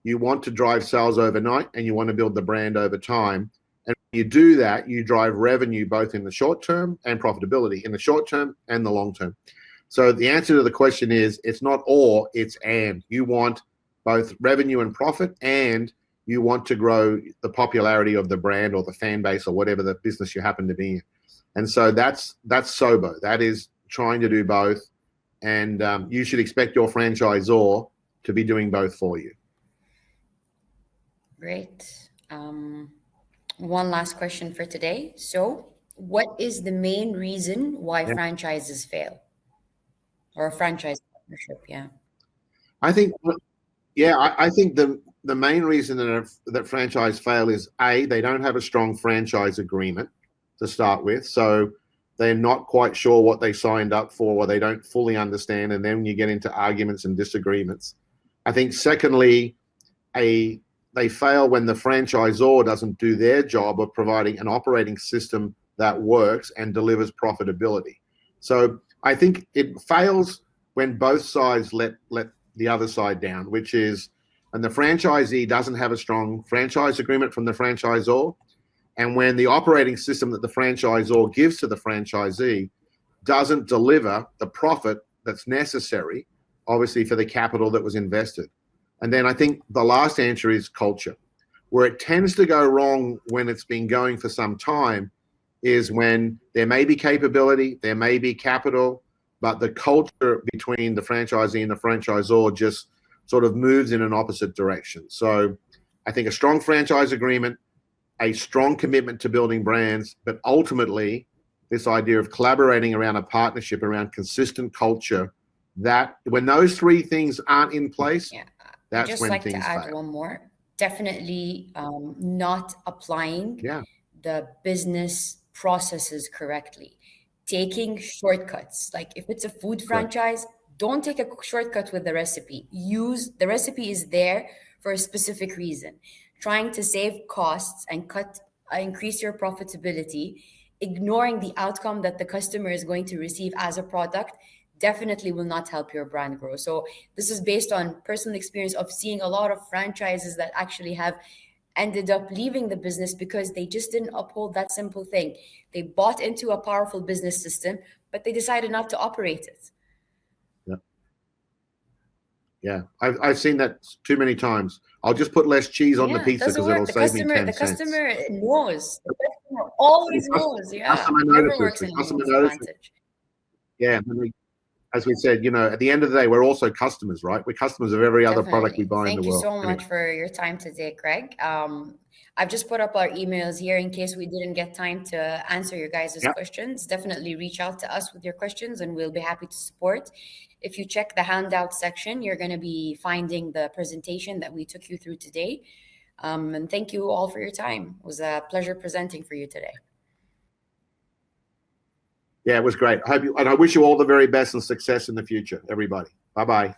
you want to drive sales overnight and you want to build the brand over time. And when you do that, you drive revenue both in the short term and profitability in the short term and the long term. So the answer to the question is, it's not or, it's and. You want both revenue and profit, and you want to grow the popularity of the brand or the fan base or whatever the business you happen to be in. And so that's SOBO. That is trying to do both. And you should expect your franchisor to be doing both for you. Great. One last question for today. So what is the main reason why franchises fail, or a franchise partnership? Yeah. I think Yeah, I think the main reason that franchise fail is they don't have a strong franchise agreement to start with, so they're not quite sure what they signed up for, or they don't fully understand, and then you get into arguments and disagreements. I think secondly, they fail when the franchisor doesn't do their job of providing an operating system that works and delivers profitability. So I think it fails when both sides let the other side down, which is, and the franchisee doesn't have a strong franchise agreement from the franchisor, and when the operating system that the franchisor gives to the franchisee doesn't deliver the profit that's necessary, obviously, for the capital that was invested. And then I think the last answer is culture. Where it tends to go wrong when it's been going for some time is when there may be capability, there may be capital, but the culture between the franchisee and the franchisor just sort of moves in an opposite direction. So I think a strong franchise agreement, a strong commitment to building brands, but ultimately this idea of collaborating around a partnership, around consistent culture, that when those three things aren't in place, I'd that's just when like to things add fail. one more. Definitely not applying the business processes correctly. Taking shortcuts. Like if it's a food franchise, don't take a shortcut with the recipe. The recipe is there for a specific reason. Trying to save costs and increase your profitability, ignoring the outcome that the customer is going to receive as a product definitely will not help your brand grow. So this is based on personal experience of seeing a lot of franchises that actually have ended up leaving the business because they just didn't uphold that simple thing. They bought into a powerful business system, but they decided not to operate it. Yeah, I've seen that too many times. I'll just put less cheese on the Yeah, it pizza doesn't because work. it'll The save me customer, 10 the cents. customer knows. The customer always knows. Yeah, Customer never notices. works The in customer anyone's notices. advantage. Yeah, as we said, at the end of the day, we're also customers, right? We're customers of every other product we Definitely. buy in the Thank you world. so Anyway, much for your time today, Greg. I've just put up our emails here in case we didn't get time to answer your guys' yeah, questions. Definitely reach out to us with your questions and we'll be happy to support. If you check the handout section, you're going to be finding the presentation that we took you through today. And thank you all for your time. It was a pleasure presenting for you today. yeah, it was great. And I wish you all the very best and success in the future, everybody. Bye-bye.